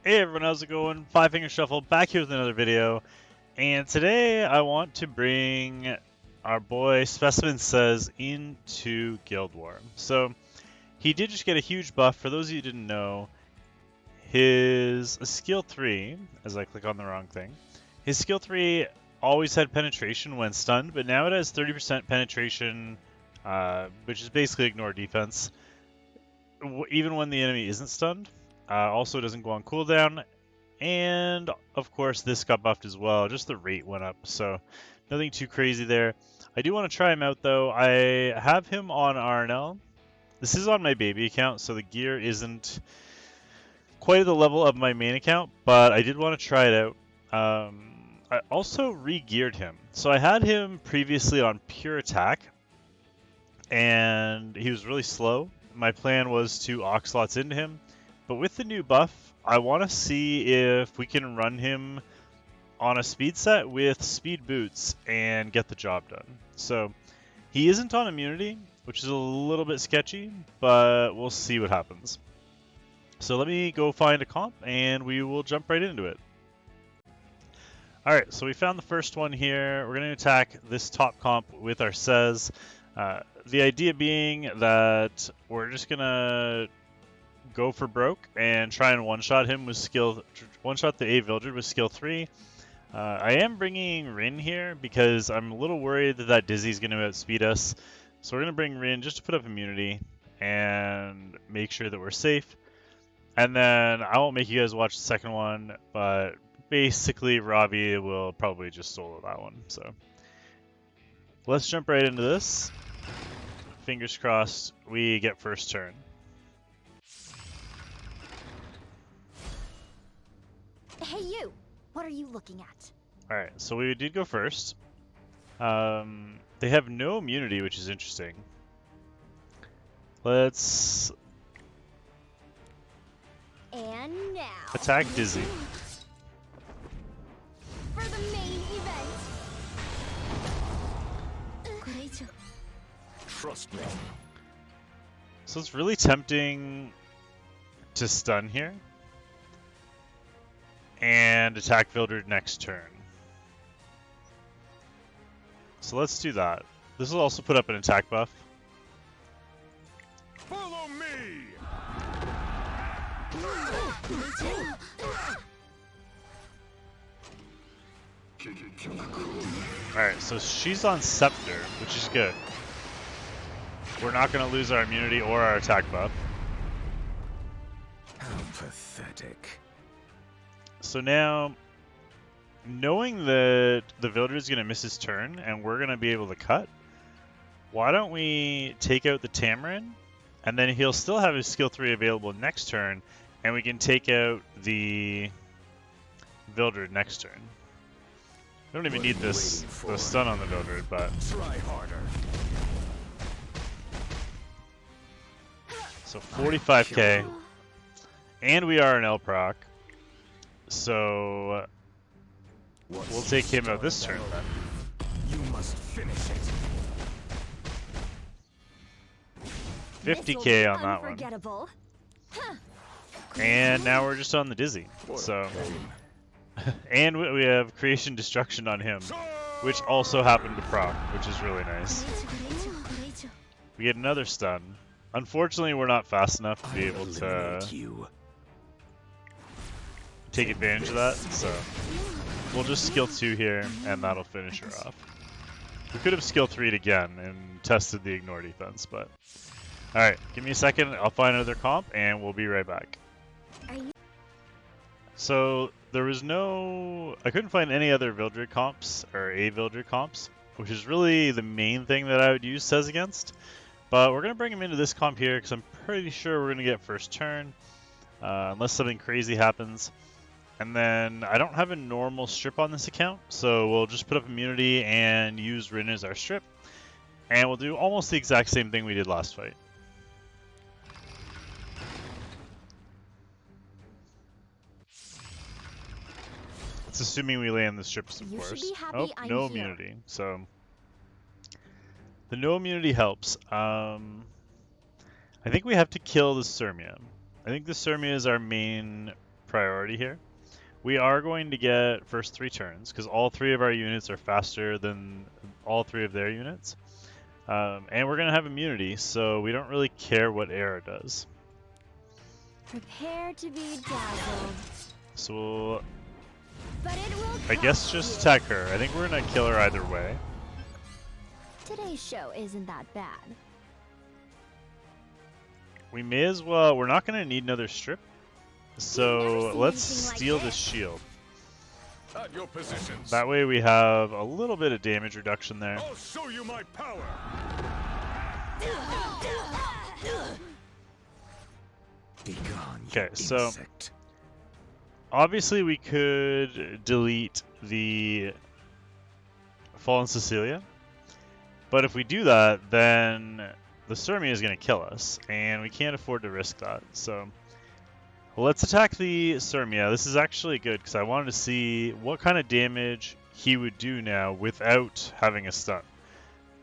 Hey everyone, how's it going? Five Finger Shuffle back here with another video, and today I want to bring our boy Specimen Sez into Guild War. So he did just get a huge buff. For those of you who didn't know, his skill 3, as I click on the wrong thing, his skill 3 always had penetration when stunned, but now it has 30% penetration, which is basically ignore defense, even when the enemy isn't stunned. Also doesn't go on cooldown, and of course this got buffed as well, just the rate went up, so nothing too crazy there. I do want to try him out though. I have him on RNL. This is on my baby account, so the gear isn't quite at the level of my main account, but I did want to try it out. I also re-geared him. So I had him previously on pure attack, and he was really slow. My plan was to oxlots into him, but with the new buff, I want to see if we can run him on a speed set with speed boots and get the job done. So he isn't on immunity, which is a little bit sketchy, but we'll see what happens. So let me go find a comp and we will jump right into it. Alright, so we found the first one here. We're going to attack this top comp with our Sez. The idea being that we're just going to go for broke and try and one-shot him with one-shot the A Vildred with skill 3. I am bringing Rin here because I'm a little worried that Dizzy is going to outspeed us. So we're going to bring Rin just to put up immunity and make sure that we're safe. And then I won't make you guys watch the second one, but basically Robbie will probably just solo that one. So let's jump right into this. Fingers crossed we get first turn. Hey you! What are you looking at? Alright, so we did go first. They have no immunity, which is interesting. Let's And now attack Dizzy. for the main event. Trust me. So it's really tempting to stun here and attack Vildred next turn. So let's do that. This will also put up an attack buff. Follow me. Alright, so she's on Scepter, which is good. We're not going to lose our immunity or our attack buff. How pathetic. So now, knowing that the Vildred is going to miss his turn and we're going to be able to cut, why don't we take out the Tamarin, and then he'll still have his skill 3 available next turn, and we can take out the Vildred next turn. We don't even need the stun on the Vildred, but... Try harder. So 45k, and we are an L proc, so we'll take him out this turn then. You must finish it. 50k on that one. Unforgettable. And now we're just on the Dizzy. So, and we have Creation Destruction on him, which also happened to proc, which is really nice. We get another stun. Unfortunately, we're not fast enough to be able to take advantage of that, so we'll just skill 2 here, and that'll finish her off. We could have skill 3'd again and tested the ignore defense, but... Alright, give me a second, I'll find another comp, and we'll be right back. So, there was no... I couldn't find any other Vildred comps, or A Vildred comps, which is really the main thing that I would use Sez against. But we're going to bring him into this comp here, because I'm pretty sure we're going to get first turn, unless something crazy happens. And then, I don't have a normal strip on this account, so we'll just put up immunity and use Rin as our strip. And we'll do almost the exact same thing we did last fight. It's assuming we land the strips, of course. Oh, no immunity. So the no immunity helps. I think we have to kill the Sirmia. I think the Sirmia is our main priority here. We are going to get first 3 turns, because all 3 of our units are faster than all 3 of their units. And we're going to have immunity, so we don't really care what Era does. Prepare to be dazzled. So we'll, But it will I guess, cost just you. attack her. I think we're going to kill her either way. Today's show isn't that bad. We may as well, we're not going to need another strip. So seen let's anything like steal this. this shield. At your positions. That way we have a little bit of damage reduction there. I'll show you my power. Be gone, you Okay, so insect. obviously we could delete the Fallen Cecilia, but if we do that, then the Surmia is going to kill us, and we can't afford to risk that. So let's attack the Surmia. This is actually good because I wanted to see what kind of damage he would do now without having a stun.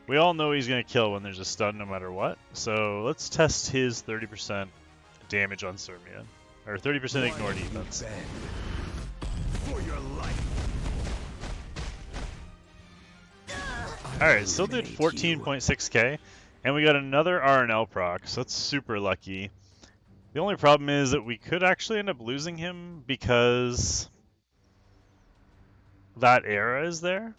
We all know he's going to kill when there's a stun no matter what, so let's test his 30% damage on Surmia, or 30% ignore defense. For your life. Alright, still did 14.6k, and we got another RNL proc, so that's super lucky. The only problem is that we could actually end up losing him because that Era is there.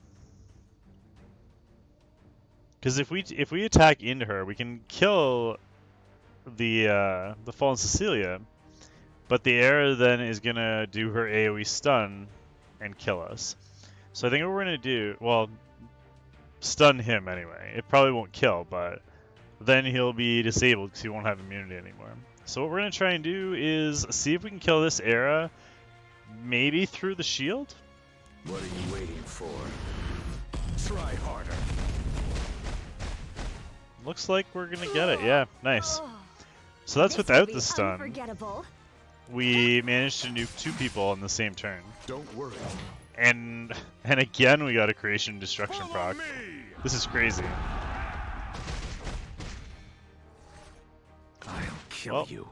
Because if we attack into her, we can kill the Fallen Cecilia, but the Era then is gonna do her AoE stun and kill us. So I think what we're gonna do, well, stun him anyway. It probably won't kill, but then he'll be disabled because he won't have immunity anymore. So what we're gonna try and do is see if we can kill this Era, maybe through the shield. What are you waiting for? Try harder. Looks like we're gonna get it. Yeah, nice. Oh, So that's this will without be the stun. Unforgettable. We managed to nuke 2 people on the same turn. Don't worry. And again we got a creation and destruction Follow proc. me. This is crazy. I'll kill Well, you.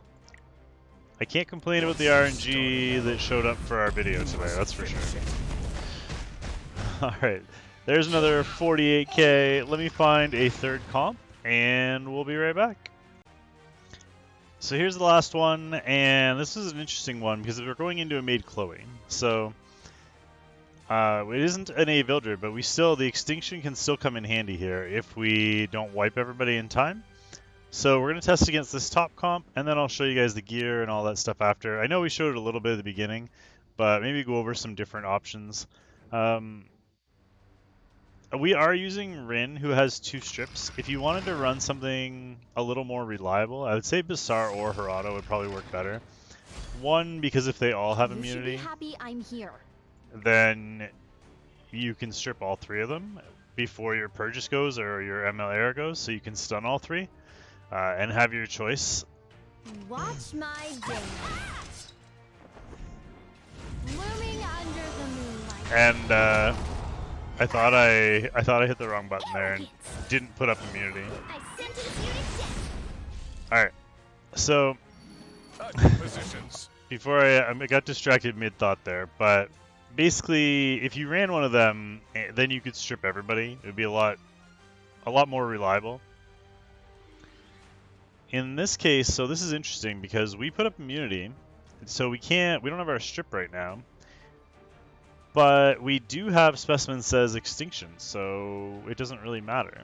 I can't complain about the RNG that showed up for our video today, that's for sure. Alright, there's another 48k. Let me find a third comp, and we'll be right back. So here's the last one, and this is an interesting one because we're going into a Maid Chloe. So it isn't an A Vildred, but the extinction can still come in handy here if we don't wipe everybody in time. So we're going to test against this top comp, and then I'll show you guys the gear and all that stuff after. I know we showed it a little bit at the beginning, but maybe go over some different options. We are using Rin, who has 2 strips. If you wanted to run something a little more reliable, I would say Basar or Harada would probably work better. One, because if they all have You should immunity, be happy I'm here. then you can strip all 3 of them before your Purges goes or your ML Era goes, so you can stun all 3 and have your choice. Watch my dance. Blooming under the moonlight. And I thought I hit the wrong button there and didn't put up immunity. I sentence you to death. All right, so At your positions. before I got distracted mid-thought there, but basically, if you ran one of them, then you could strip everybody. It would be a lot more reliable. In this case, so this is interesting because we put up immunity, so we don't have our strip right now, but we do have Specimen Sez extinction, so it doesn't really matter.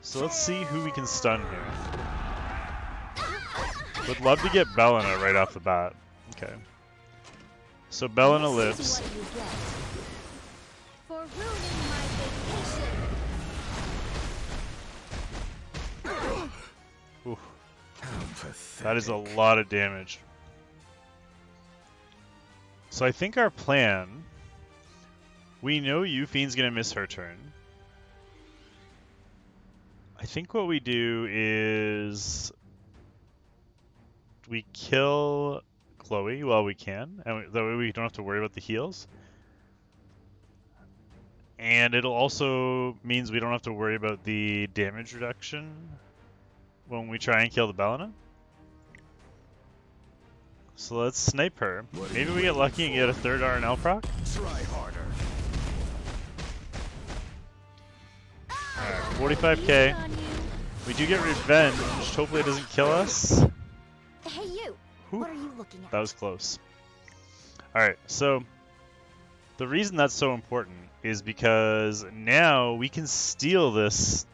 So let's see who we can stun here. Would love to get Bellina right off the bat. Okay. So Bellina This lives. is what you get for ruining my vacation. Ooh, How pathetic. that is a lot of damage. So I think our plan, we know Euphie's going to miss her turn. I think what we do is we kill Chloe while we can, and that way we don't have to worry about the heals. And it'll also means we don't have to worry about the damage reduction when we try and kill the Bellina. So let's snipe her. Maybe we get lucky and get a third RNL proc? Try harder. Alright, 45k. We do get revenge. Hopefully it doesn't kill us. Hey you! Whew. What are you looking at? That was close. Alright, so the reason that's so important is because now we can steal this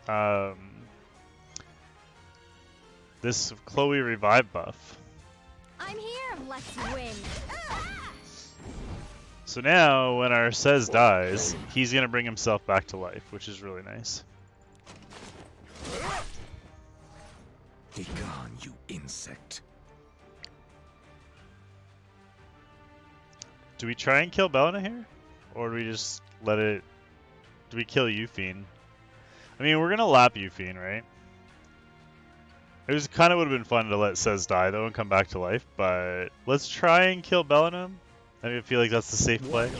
this Chloe revive buff. I'm here. Let's win. So now when our Sez dies, he's gonna bring himself back to life, which is really nice. Be gone, you insect. Do we try and kill Belena here? Or do we just let it... Do we kill Euphine? I mean, we're gonna lap Euphine, right? It was kind of would have been fun to let Sez die though and come back to life, but let's try and kill Belena. I feel like that's the safe play.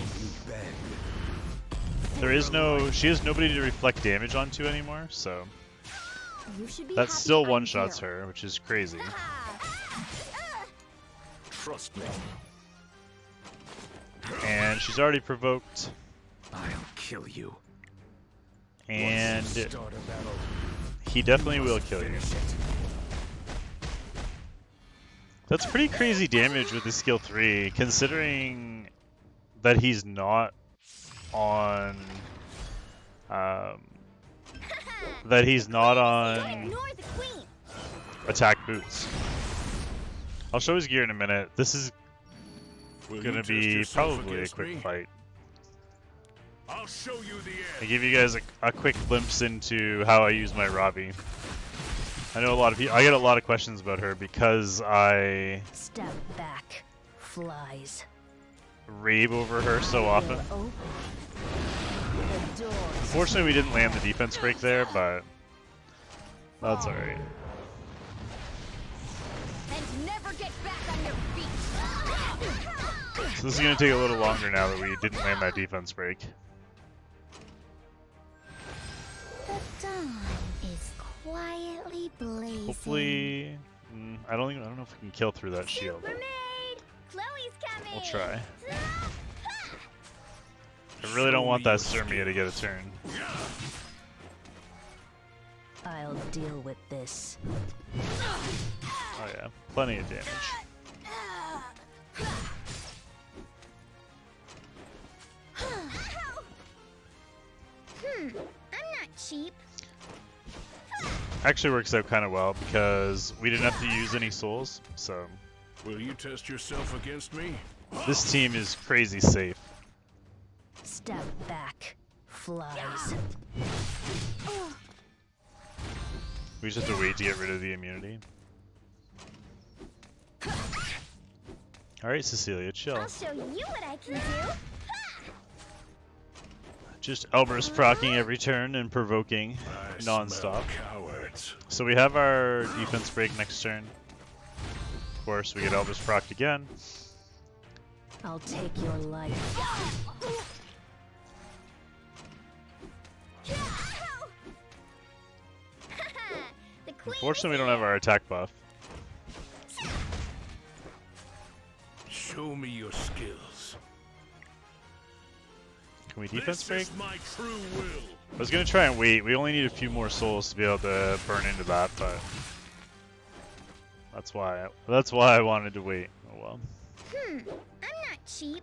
There is no... She has nobody to reflect damage onto anymore, so... You should be That happy still I'm one-shots here. her, which is crazy. Trust me. And she's already provoked. I'll kill you. And Once you start a battle, he definitely will kill you. finish it. That's pretty crazy damage with the skill 3, considering that he's not on... that he's not on Ignore the queen. attack boots. I'll show his gear in a minute. This is Will you gonna test be yourself probably a against quick me? fight. I'll show you the I end. give you guys a quick glimpse into how I use my Robbie. I know a lot of people. I get a lot of questions about her because I Step back, flies. rave over her so often. Will open. The doors. Unfortunately, we didn't land the defense break there, but that's alright. And never get back on your feet. So this is going to take a little longer now that we didn't land that defense break. The dawn is quietly blazing. Hopefully, I don't know if we can kill through that shield. Mermaid! Chloe's coming! We'll try. I really don't want that Sturmia to get a turn. I'll deal with this. Oh yeah, plenty of damage. I'm not cheap. Actually works out kind of well because we didn't have to use any souls, so Will you test yourself against me? this team is crazy safe. Step back, flies. We just have to wait to get rid of the immunity. Alright, Cecilia, chill. I'll show you what I can do. Just Elber's proccing every turn and provoking I non-stop. smell cowards. So we have our defense break next turn. Of course, we get Elber's procced again. I'll take your life. Unfortunately, we don't have our attack buff. Show me your skills. Can we defense break? This is my true will. I was gonna try and wait. We only need a few more souls to be able to burn into that, but that's why I wanted to wait. Oh well. I'm not cheap.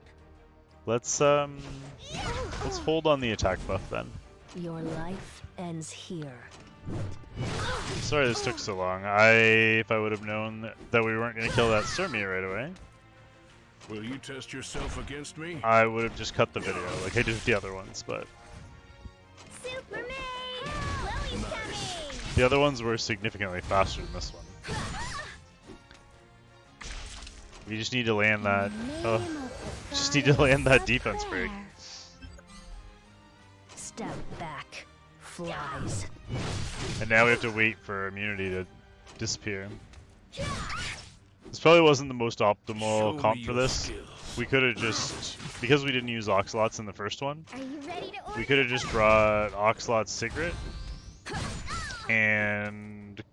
Let's hold on the attack buff then. Your life ends here. Sorry this took so long. If I would have known that we weren't gonna kill that Sturmia right away, Will you test yourself against me? I would have just cut the video like I did with the other ones, but Superman! Chloe's coming! the other ones were significantly faster than this one. We just need to land that. Oh, just need to land that defense break. Step back, flies. And now we have to wait for immunity to disappear. This probably wasn't the most Show optimal me comp for your this. skills. We could have just, because we didn't use Oxalots in the first one, Are you ready to order? we could have just brought Oxalot's Sigret and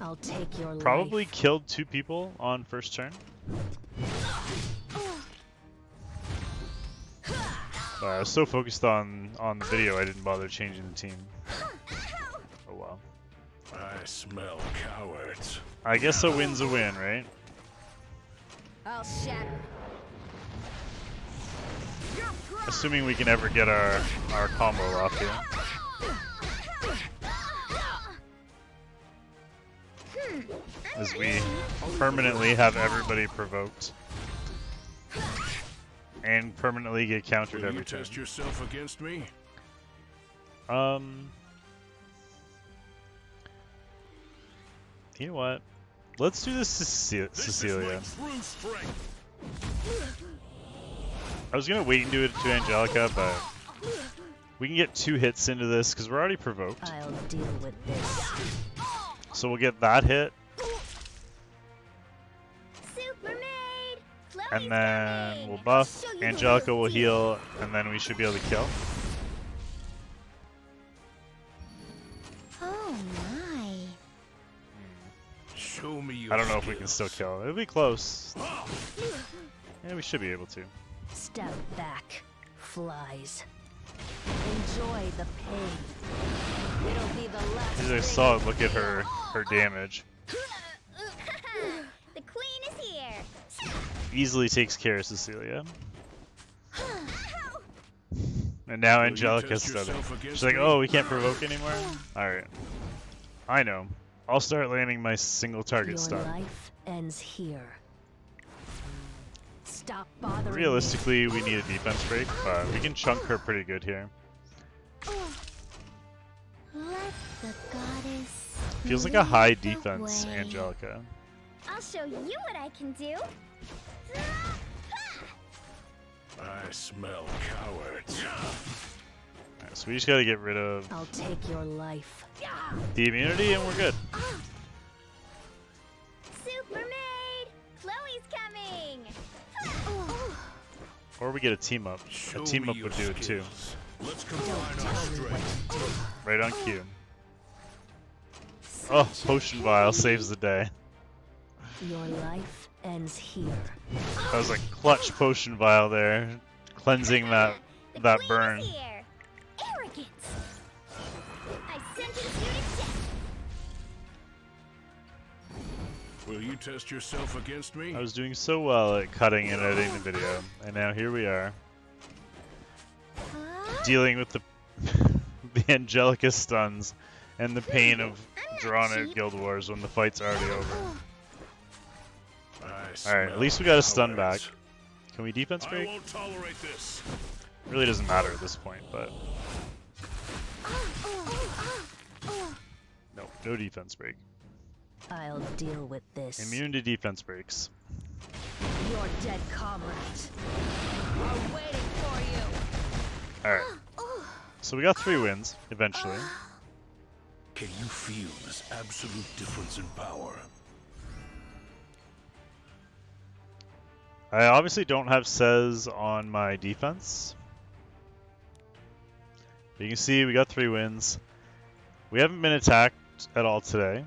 I'll take your probably life. killed 2 people on first turn. Sorry, I was so focused on the video I didn't bother changing the team. Oh well. I smell cowards. I guess a win's a win, right? I'll shatter. Assuming we can ever get our combo off here. As we permanently have everybody provoked. And permanently get countered Will every you turn. test yourself against me? You know what? Let's do this to Cecilia. This is my true strength. I was gonna wait and do it to Angelica, but we can get 2 hits into this because we're already provoked. I'll deal with this. So we'll get that hit, Super maid. and then we'll buff. Angelica will heal, and then we should be able to kill. Oh my. Show me your I don't know if we can still skills. kill. It'll be close. Yeah, we should be able to. Step back, flies. Enjoy the pain. It'll be the last. As I saw it, look at her damage. The queen is here. Easily takes care of Cecilia. And now Will you Angelica's test starting. yourself against She's like, me? oh, we can't provoke anymore? Alright. I know. I'll start landing my single target Your stun. life ends here. Stop bothering Realistically, we need a defense break, but we can chunk her pretty good here. Let the goddess Feels like a high lead the defense, way. Angelica. I'll show you what I can do. I smell cowards. Alright, so we just gotta get rid of I'll take your life. the immunity and we're good. Super maid, Chloe's coming. Or we get a team up. Show A team me up your would do it too. skills. Let's combine Don't our tell me what strength. to do. Right on cue. Oh, Potion Vial saves the day. Your life ends here. That was a clutch Potion Vial there. Cleansing that burn. Arrogance. I sentence you to death. Will you test yourself against me? I was doing so well at cutting and editing the video, and now here we are, dealing with the the Angelica stuns and the pain of drawn out Guild Wars when the fight's already over. I Alright, smell at least we got a stun back. cowards. Can we defense I break? won't tolerate this. Really doesn't matter at this point, but no, no defense break. I'll deal with this. Immune to defense breaks. Your dead comrades are waiting for you. Alright, so we got 3 wins, eventually. Can you feel this absolute difference in power? I obviously don't have Sez on my defense. But you can see we got 3 wins. We haven't been attacked at all today.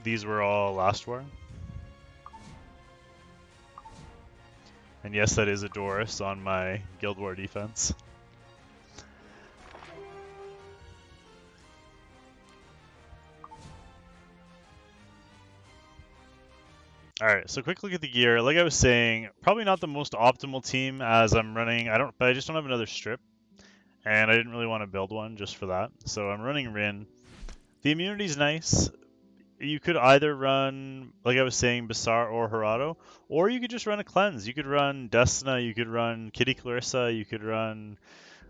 These were all last war. And yes, that is a Doris on my Guild War defense. Alright, so quick look at the gear. Like I was saying, probably not the most optimal team as I'm running. But I just don't have another strip. And I didn't really want to build one just for that. So I'm running Rin. The immunity's nice. You could either run, like I was saying, Basar or Harado, or you could just run a cleanse. You could run Destina, you could run Kitty Clarissa, you could run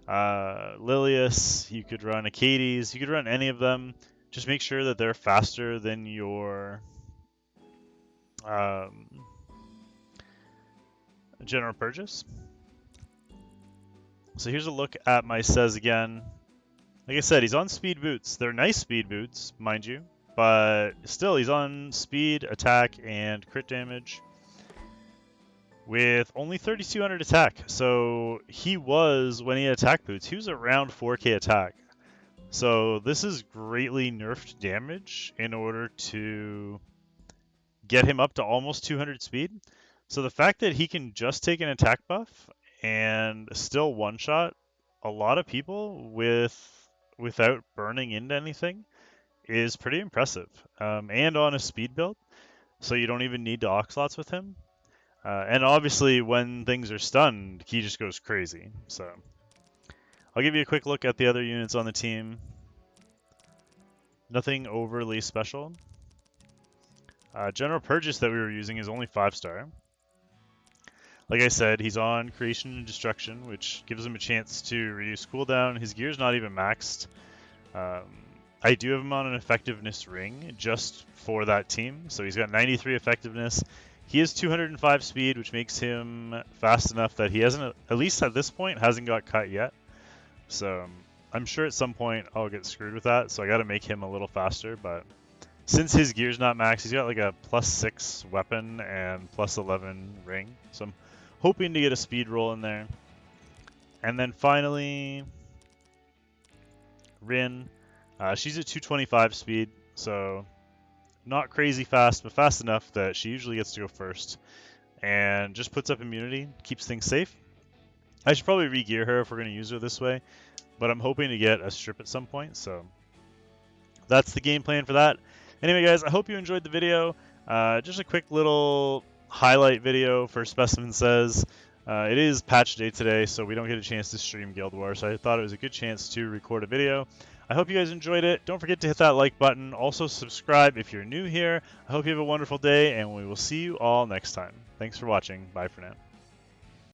Lilius, you could run Acades, you could run any of them. Just make sure that they're faster than your general purchase. So here's a look at my Sez again. Like I said, he's on speed boots. They're nice speed boots, mind you. But still, he's on speed, attack, and crit damage with only 3,200 attack. So he was, when he had attack boots, he was around 4k attack. So this is greatly nerfed damage in order to get him up to almost 200 speed. So the fact that he can just take an attack buff and still one-shot a lot of people without burning into anything is pretty impressive. And on a speed build, so you don't even need to Oxlots with him. And obviously, when things are stunned, he just goes crazy. So I'll give you a quick look at the other units on the team. Nothing overly special. General Purges that we were using is only 5-star. Like I said, he's on Creation and Destruction, which gives him a chance to reduce cooldown. His gear's not even maxed. I do have him on an effectiveness ring just for that team. So he's got 93 effectiveness. He has 205 speed, which makes him fast enough that he hasn't, at least at this point, hasn't got cut yet. So I'm sure at some point I'll get screwed with that. So I got to make him a little faster. But since his gear's not maxed, he's got like a +6 weapon and +11 ring. So I'm hoping to get a speed roll in there. And then finally, Rin. She's at 225 speed, so not crazy fast, but fast enough that she usually gets to go first. And just puts up immunity, keeps things safe. I should probably re-gear her if we're going to use her this way, but I'm hoping to get a strip at some point, so that's the game plan for that. Anyway, guys, I hope you enjoyed the video. Just a quick little highlight video for Specimen Sez. It is patch day today, so we don't get a chance to stream Guild Wars, so I thought it was a good chance to record a video. I hope you guys enjoyed it. Don't forget to hit that like button. Also subscribe if you're new here. I hope you have a wonderful day, and we will see you all next time. Thanks for watching. Bye for now.